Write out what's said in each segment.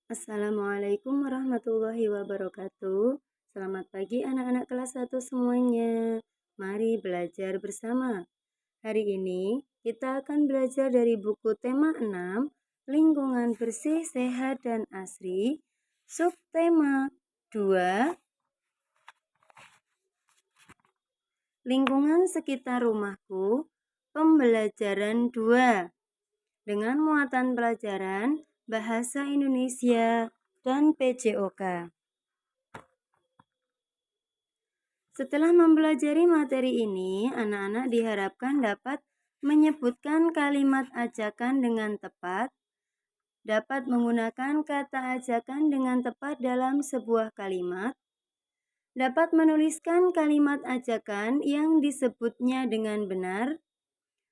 Assalamualaikum warahmatullahi wabarakatuh. Selamat pagi anak-anak kelas 1 semuanya. Mari belajar bersama. Hari ini kita akan belajar dari buku tema 6, Lingkungan Bersih, Sehat, dan Asri. Subtema 2, Lingkungan Sekitar Rumahku. Pembelajaran 2, dengan muatan pelajaran Bahasa Indonesia dan PJOK. Setelah mempelajari materi ini, anak-anak diharapkan dapat menyebutkan kalimat ajakan dengan tepat, dapat menggunakan kata ajakan dengan tepat dalam sebuah kalimat, dapat menuliskan kalimat ajakan yang disebutnya dengan benar,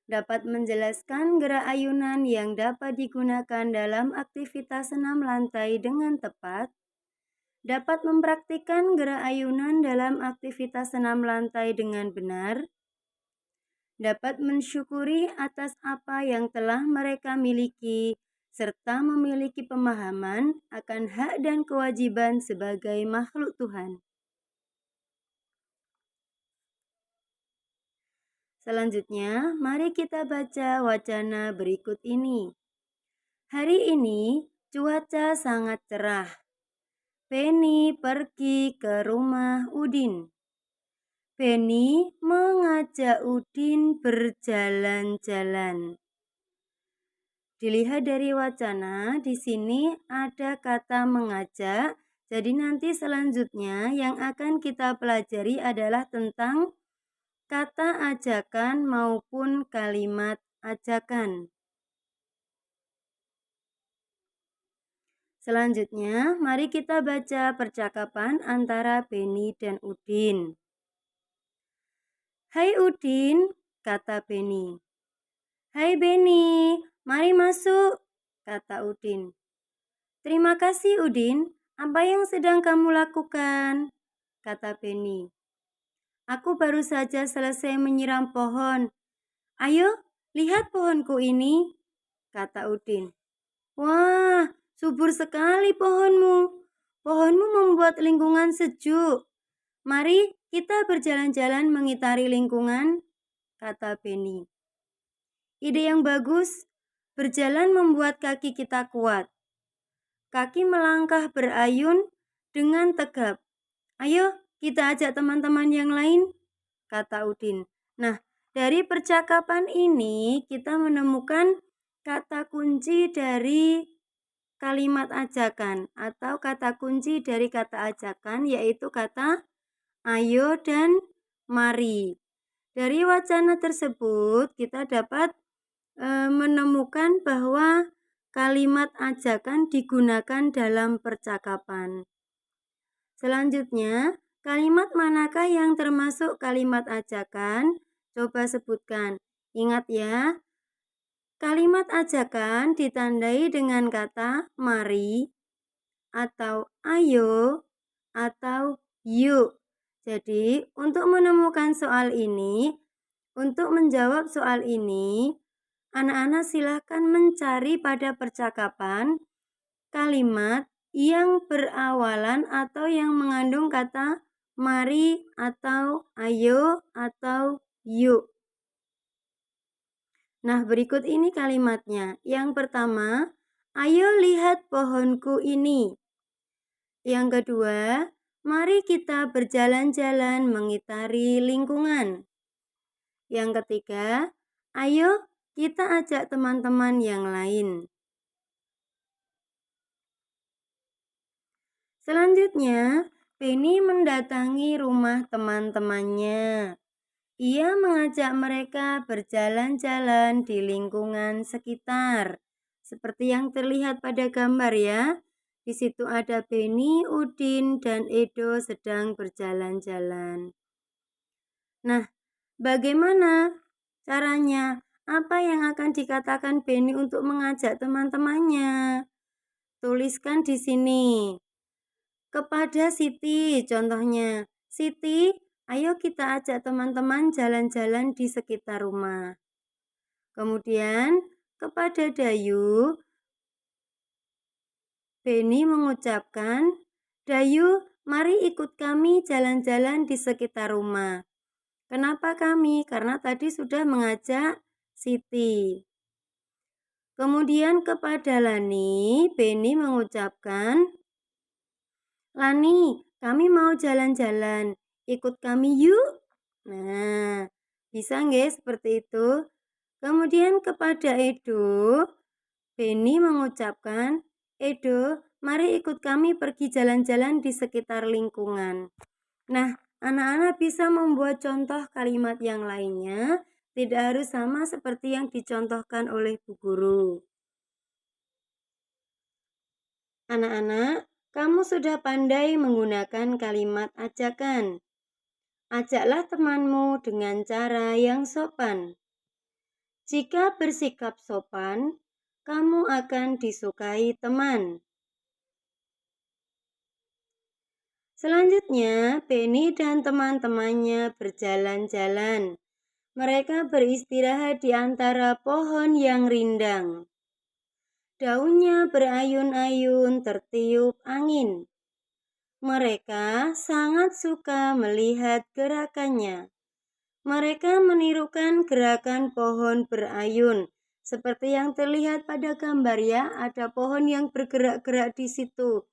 dapat menjelaskan gerak ayunan yang dapat digunakan dalam aktivitas senam lantai dengan tepat, dapat mempraktikkan gerak ayunan dalam aktivitas senam lantai dengan benar, dapat mensyukuri atas apa yang telah mereka miliki, serta memiliki pemahaman akan hak dan kewajiban sebagai makhluk Tuhan. Selanjutnya, mari kita baca wacana berikut ini. Hari ini cuaca sangat cerah. Penny pergi ke rumah Udin. Penny mengajak Udin berjalan-jalan. Dilihat dari wacana, di sini ada kata mengajak. Jadi nanti selanjutnya yang akan kita pelajari adalah tentang kata ajakan maupun kalimat ajakan. Selanjutnya, mari kita baca percakapan antara Penny dan Udin. Hai Udin, kata Penny. Hai Benny, mari masuk, kata Udin. Terima kasih Udin, apa yang sedang kamu lakukan? Kata Penny. Aku baru saja selesai menyiram pohon. Ayo, lihat pohonku ini, kata Udin. Wah, subur sekali pohonmu. Pohonmu membuat lingkungan sejuk. Mari kita berjalan-jalan mengitari lingkungan, kata Penny. Ide yang bagus, berjalan membuat kaki kita kuat. Kaki melangkah berayun dengan tegap. Ayo kita ajak teman-teman yang lain, kata Udin. Nah, dari percakapan ini kita menemukan kata kunci dari kalimat ajakan atau kata kunci dari kata ajakan yaitu kata ayo dan mari. Dari wacana tersebut kita dapat menemukan bahwa kalimat ajakan digunakan dalam percakapan. Selanjutnya, kalimat manakah yang termasuk kalimat ajakan? Coba sebutkan. Ingat ya, kalimat ajakan ditandai dengan kata mari, atau ayo, atau yuk. Jadi, untuk menemukan soal ini, untuk menjawab soal ini, anak-anak silahkan mencari pada percakapan kalimat yang berawalan atau yang mengandung kata mari atau ayo atau yuk. Nah, berikut ini kalimatnya. Yang pertama, ayo lihat pohonku ini. Yang kedua, mari kita berjalan-jalan mengitari lingkungan. Yang ketiga, ayo kita ajak teman-teman yang lain. Selanjutnya, Penny mendatangi rumah teman-temannya. Ia mengajak mereka berjalan-jalan di lingkungan sekitar. Seperti yang terlihat pada gambar ya. Di situ ada Penny, Udin, dan Edo sedang berjalan-jalan. Nah, bagaimana caranya? Apa yang akan dikatakan Penny untuk mengajak teman-temannya? Tuliskan di sini. Kepada Siti, contohnya. Siti, ayo kita ajak teman-teman jalan-jalan di sekitar rumah. Kemudian, kepada Dayu, Beni mengucapkan, "Dayu, mari ikut kami jalan-jalan di sekitar rumah." Kenapa kami? Karena tadi sudah mengajak Siti. Kemudian kepada Lani, Beni mengucapkan, "Lani, kami mau jalan-jalan. Ikut kami yuk." Nah, bisa nggak seperti itu? Kemudian kepada Edo, Beni mengucapkan, "Edo, mari ikut kami pergi jalan-jalan di sekitar lingkungan." Nah, anak-anak bisa membuat contoh kalimat yang lainnya, tidak harus sama seperti yang dicontohkan oleh Bu Guru. Anak-anak, kamu sudah pandai menggunakan kalimat ajakan. Ajaklah temanmu dengan cara yang sopan. Jika bersikap sopan, kamu akan disukai teman. Selanjutnya, Beni dan teman-temannya berjalan-jalan. Mereka beristirahat di antara pohon yang rindang. Daunnya berayun-ayun tertiup angin. Mereka sangat suka melihat gerakannya. Mereka menirukan gerakan pohon berayun. Seperti yang terlihat pada gambar ya, ada pohon yang bergerak-gerak di situ.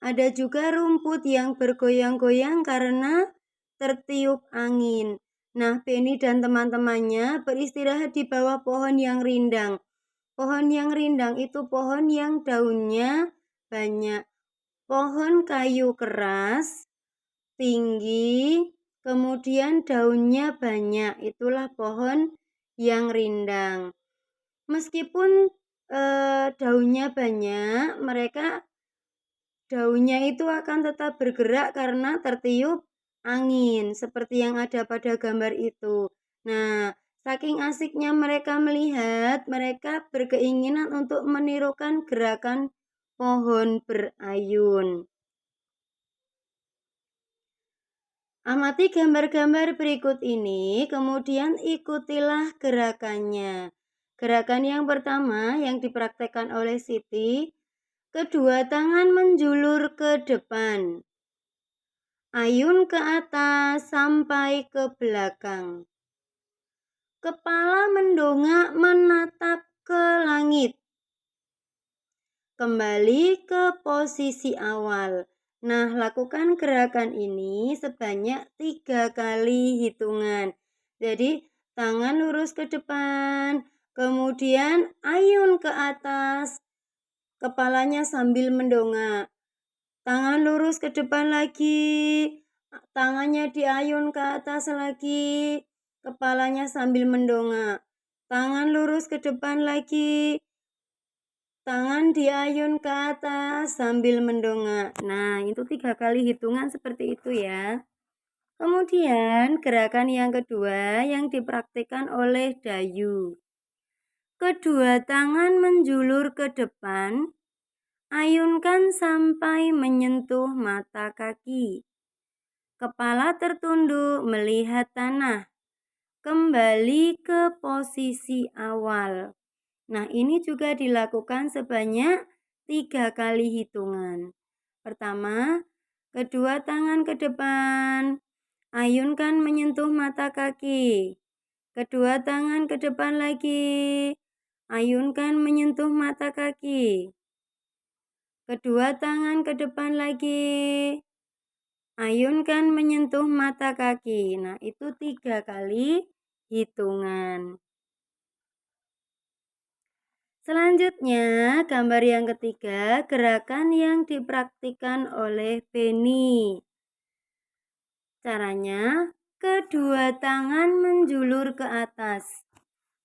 Ada juga rumput yang bergoyang-goyang karena tertiup angin. Nah, Beni dan teman-temannya beristirahat di bawah pohon yang rindang. Pohon yang rindang itu pohon yang daunnya banyak. Pohon kayu keras, tinggi, kemudian daunnya banyak. Itulah pohon yang rindang. Meskipun daunnya banyak, daunnya itu akan tetap bergerak karena tertiup angin, seperti yang ada pada gambar itu. Nah, saking asiknya mereka melihat, mereka berkeinginan untuk menirukan gerakan pohon berayun. Amati gambar-gambar berikut ini, kemudian ikutilah gerakannya. Gerakan yang pertama yang dipraktekkan oleh Siti, kedua tangan menjulur ke depan. Ayun ke atas sampai ke belakang. Kepala mendongak menatap ke langit. Kembali ke posisi awal. Nah, lakukan gerakan ini sebanyak 3 kali hitungan. Jadi, tangan lurus ke depan, kemudian ayun ke atas, kepalanya sambil mendongak. Tangan lurus ke depan lagi, tangannya diayun ke atas lagi, kepalanya sambil mendongak. Tangan lurus ke depan lagi, tangan diayun ke atas sambil mendongak. Nah, itu 3 kali hitungan seperti itu ya. Kemudian gerakan yang kedua yang dipraktikkan oleh Dayu. Kedua tangan menjulur ke depan, ayunkan sampai menyentuh mata kaki. Kepala tertunduk melihat tanah. Kembali ke posisi awal. Nah, ini juga dilakukan sebanyak 3 kali hitungan. Pertama, kedua tangan ke depan. Ayunkan menyentuh mata kaki. Kedua tangan ke depan lagi. Ayunkan menyentuh mata kaki. Kedua tangan ke depan lagi. Ayunkan menyentuh mata kaki. Nah, itu 3 kali hitungan. Selanjutnya, gambar yang ketiga, gerakan yang dipraktikkan oleh Beni. Caranya, kedua tangan menjulur ke atas.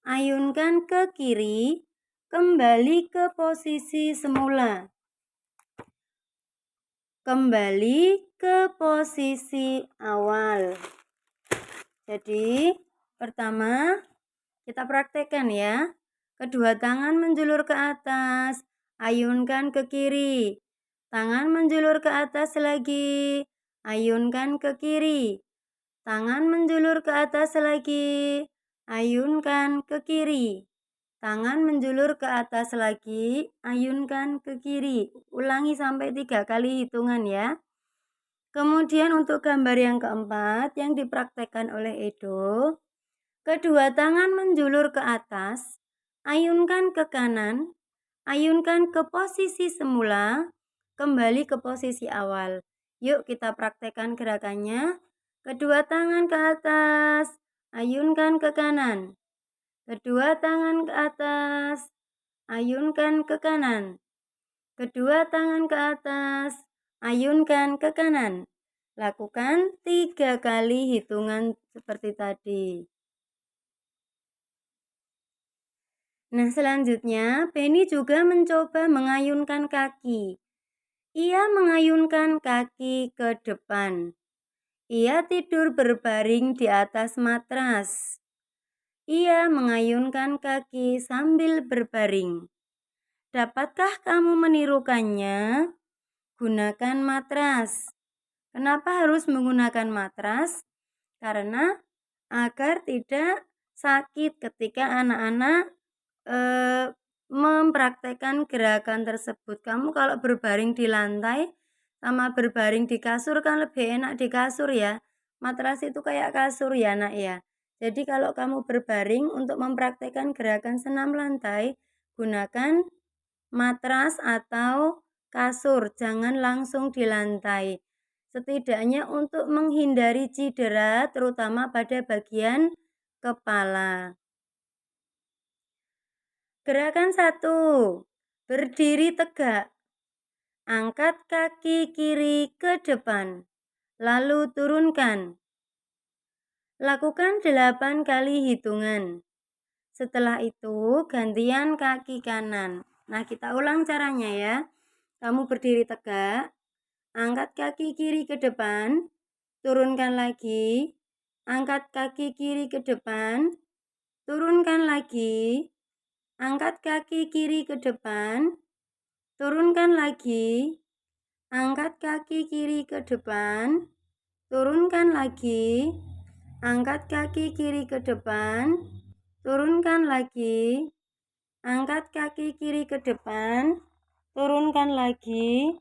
Ayunkan ke kiri, kembali ke posisi semula. Kembali ke posisi awal. Jadi, pertama kita praktekkan ya. Kedua tangan menjulur ke atas, ayunkan ke kiri. Tangan menjulur ke atas lagi, ayunkan ke kiri. Tangan menjulur ke atas lagi, ayunkan ke kiri. Tangan menjulur ke atas lagi, ayunkan ke kiri. Ulangi sampai 3 kali hitungan ya. Kemudian untuk gambar yang keempat yang dipraktekkan oleh Edo, kedua tangan menjulur ke atas, ayunkan ke kanan, ayunkan ke posisi semula, kembali ke posisi awal. Yuk kita praktekkan gerakannya. Kedua tangan ke atas, ayunkan ke kanan. Kedua tangan ke atas, ayunkan ke kanan. Kedua tangan ke atas, ayunkan ke kanan. Lakukan 3 kali hitungan seperti tadi. Nah, selanjutnya Penny juga mencoba mengayunkan kaki. Ia mengayunkan kaki ke depan. Ia tidur berbaring di atas matras. Ia mengayunkan kaki sambil berbaring. Dapatkah kamu menirukannya? Gunakan matras. Kenapa harus menggunakan matras? Karena agar tidak sakit ketika anak-anak mempraktekkan gerakan tersebut. Kamu kalau berbaring di lantai sama berbaring di kasur kan lebih enak di kasur ya. Matras itu kayak kasur ya nak ya. Jadi kalau kamu berbaring untuk mempraktekkan gerakan senam lantai, gunakan matras atau kasur, jangan langsung di lantai. Setidaknya untuk menghindari cedera terutama pada bagian kepala. Gerakan 1. Berdiri tegak. Angkat kaki kiri ke depan. Lalu turunkan. Lakukan 8 kali hitungan. Setelah itu gantian kaki kanan. Nah, kita ulang caranya ya. Kamu berdiri tegak. Angkat kaki kiri ke depan. Turunkan lagi. Angkat kaki kiri ke depan. Turunkan lagi. Angkat kaki kiri ke depan, turunkan lagi. Angkat kaki kiri ke depan, turunkan lagi. Angkat kaki kiri ke depan, turunkan lagi. Angkat kaki kiri ke depan, turunkan lagi.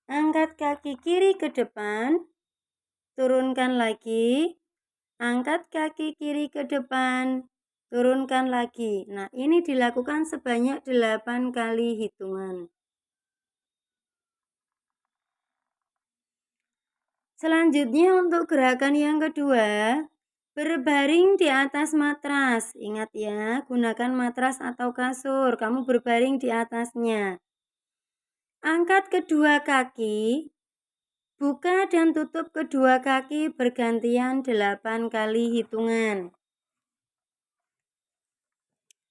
Angkat kaki kiri ke depan, turunkan lagi. Angkat kaki kiri ke depan, turunkan lagi. Nah, ini dilakukan sebanyak 8 kali hitungan. Selanjutnya untuk gerakan yang kedua, berbaring di atas matras. Ingat ya, gunakan matras atau kasur. Kamu berbaring di atasnya. Angkat kedua kaki. Buka dan tutup kedua kaki bergantian 8 kali hitungan.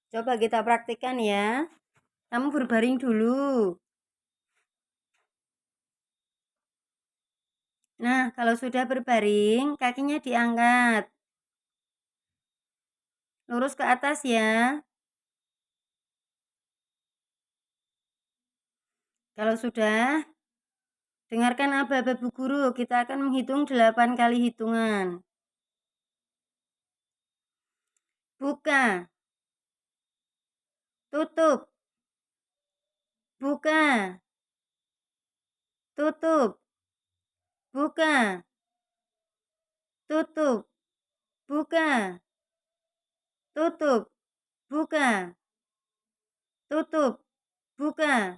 Coba kita praktikkan ya. Kamu berbaring dulu. Nah, kalau sudah berbaring, kakinya diangkat. Lurus ke atas ya. Kalau sudah, dengarkan aba-aba Bu Guru. Kita akan menghitung 8 kali hitungan. Buka. Tutup. Buka. Tutup. Buka. Tutup. Buka. Tutup. Buka. Tutup. Buka.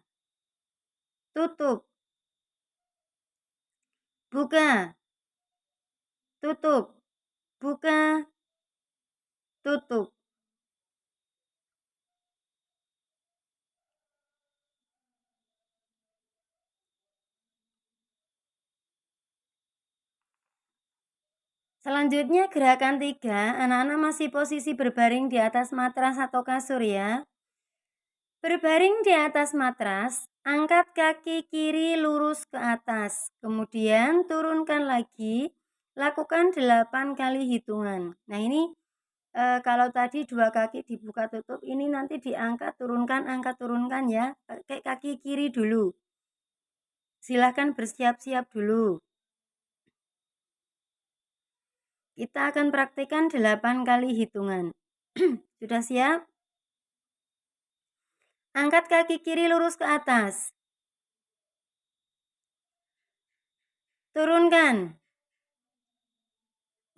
Tutup. Buka. Tutup. Buka. Tutup. Selanjutnya gerakan 3, anak-anak masih posisi berbaring di atas matras atau kasur ya. Berbaring di atas matras, angkat kaki kiri lurus ke atas. Kemudian turunkan lagi, lakukan 8 kali hitungan. Nah ini kalau tadi 2 kaki dibuka tutup, ini nanti diangkat turunkan, angkat turunkan ya. Pakai kaki kiri dulu. Silahkan bersiap-siap dulu. Kita akan praktikkan 8 kali hitungan. Sudah siap? Angkat kaki kiri lurus ke atas. Turunkan.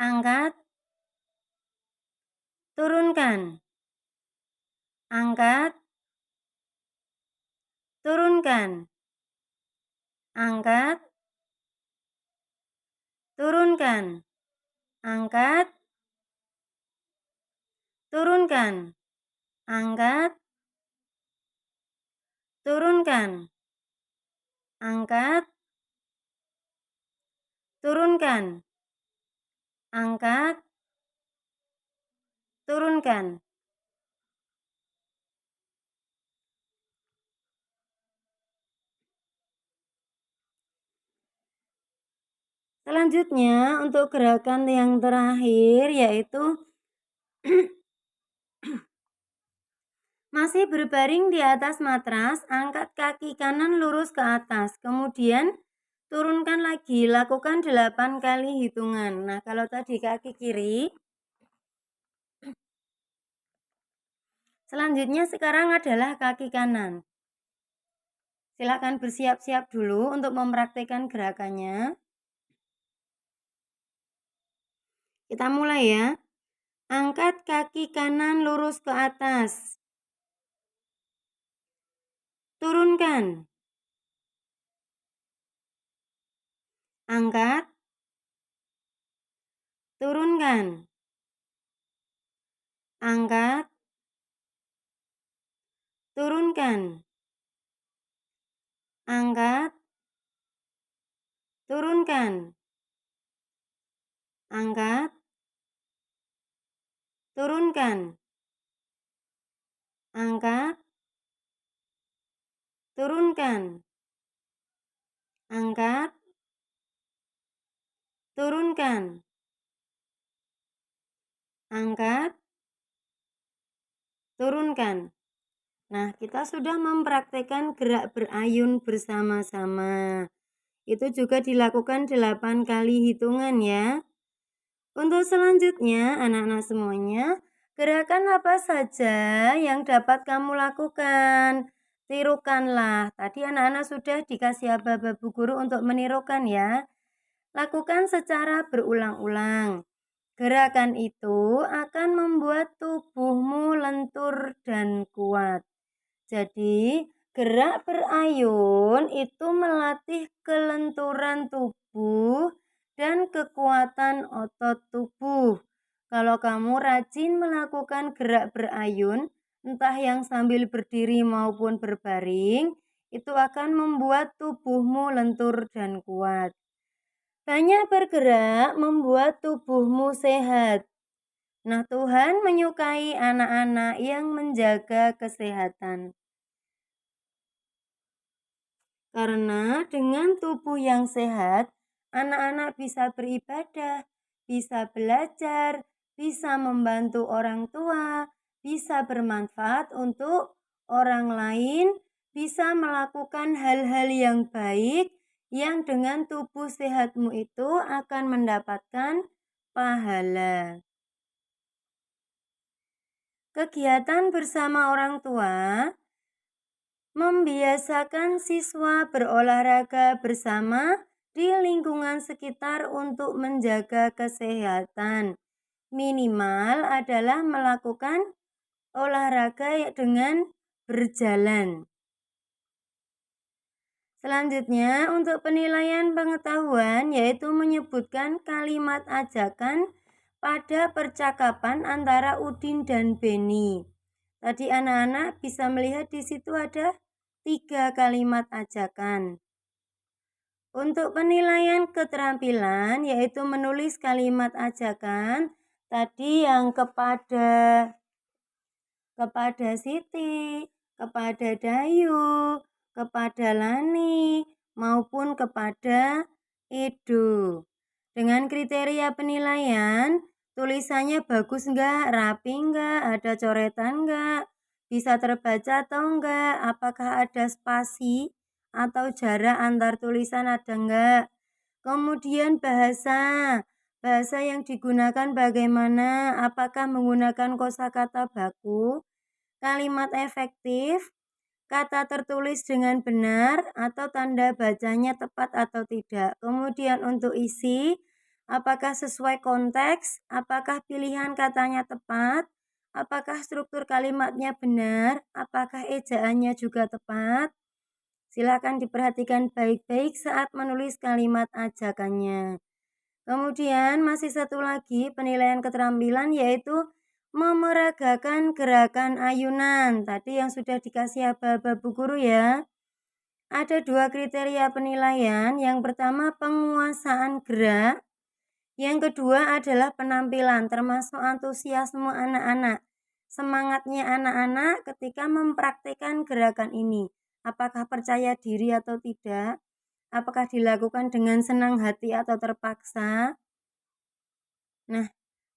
Angkat. Turunkan. Angkat. Turunkan. Angkat. Turunkan. Angkat. Turunkan. Angkat. Turunkan. Angkat. Turunkan. Angkat. Turunkan. Selanjutnya, untuk gerakan yang terakhir yaitu masih berbaring di atas matras, angkat kaki kanan lurus ke atas. Kemudian turunkan lagi, lakukan 8 kali hitungan. Nah, kalau tadi kaki kiri, selanjutnya sekarang adalah kaki kanan. Silakan bersiap-siap dulu untuk mempraktikkan gerakannya. Kita mulai ya. Angkat kaki kanan lurus ke atas. Turunkan. Angkat. Turunkan. Angkat. Turunkan. Angkat. Turunkan. Angkat. Turunkan. Angkat. Turunkan. Angkat. Turunkan. Angkat. Turunkan. Nah, kita sudah mempraktekkan gerak berayun bersama-sama. Itu juga dilakukan 8 kali hitungan ya. Untuk selanjutnya, anak-anak semuanya, gerakan apa saja yang dapat kamu lakukan? Tirukanlah. Tadi anak-anak sudah dikasih aba-aba Bu Guru untuk menirukan ya. Lakukan secara berulang-ulang. Gerakan itu akan membuat tubuhmu lentur dan kuat. Jadi, gerak berayun itu melatih kelenturan tubuh dan kekuatan otot tubuh. Kalau kamu rajin melakukan gerak berayun, entah yang sambil berdiri maupun berbaring, itu akan membuat tubuhmu lentur dan kuat. Banyak bergerak membuat tubuhmu sehat. Nah, Tuhan menyukai anak-anak yang menjaga kesehatan. Karena dengan tubuh yang sehat, anak-anak bisa beribadah, bisa belajar, bisa membantu orang tua, bisa bermanfaat untuk orang lain, bisa melakukan hal-hal yang baik yang dengan tubuh sehatmu itu akan mendapatkan pahala. Kegiatan bersama orang tua membiasakan siswa berolahraga bersama di lingkungan sekitar untuk menjaga kesehatan. Minimal adalah melakukan olahraga dengan berjalan. Selanjutnya, untuk penilaian pengetahuan yaitu menyebutkan kalimat ajakan pada percakapan antara Udin dan Beni. Tadi anak-anak bisa melihat di situ ada 3 kalimat ajakan. Untuk penilaian keterampilan yaitu menulis kalimat ajakan tadi yang kepada Siti, kepada Dayu, kepada Lani, maupun kepada Edo. Dengan kriteria penilaian, tulisannya bagus enggak, rapi enggak, ada coretan enggak, bisa terbaca atau enggak, apakah ada spasi atau jarak antar tulisan ada enggak. Kemudian bahasa yang digunakan bagaimana, apakah menggunakan kosakata baku, kalimat efektif, kata tertulis dengan benar atau tanda bacanya tepat atau tidak. Kemudian untuk isi, apakah sesuai konteks, apakah pilihan katanya tepat, apakah struktur kalimatnya benar, apakah ejaannya juga tepat. Silakan diperhatikan baik-baik saat menulis kalimat ajakannya. Kemudian masih satu lagi penilaian keterampilan yaitu memeragakan gerakan ayunan. Tadi yang sudah dikasih aba-aba Bu Guru ya. Ada 2 kriteria penilaian. Yang pertama penguasaan gerak. Yang kedua adalah penampilan, termasuk antusiasme anak-anak. Semangatnya anak-anak ketika mempraktikkan gerakan ini. Apakah percaya diri atau tidak? Apakah dilakukan dengan senang hati atau terpaksa? Nah,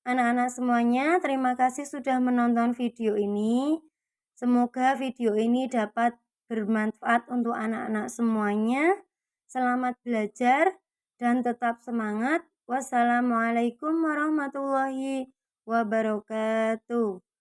anak-anak semuanya, terima kasih sudah menonton video ini. Semoga video ini dapat bermanfaat untuk anak-anak semuanya. Selamat belajar dan tetap semangat. Wassalamualaikum warahmatullahi wabarakatuh.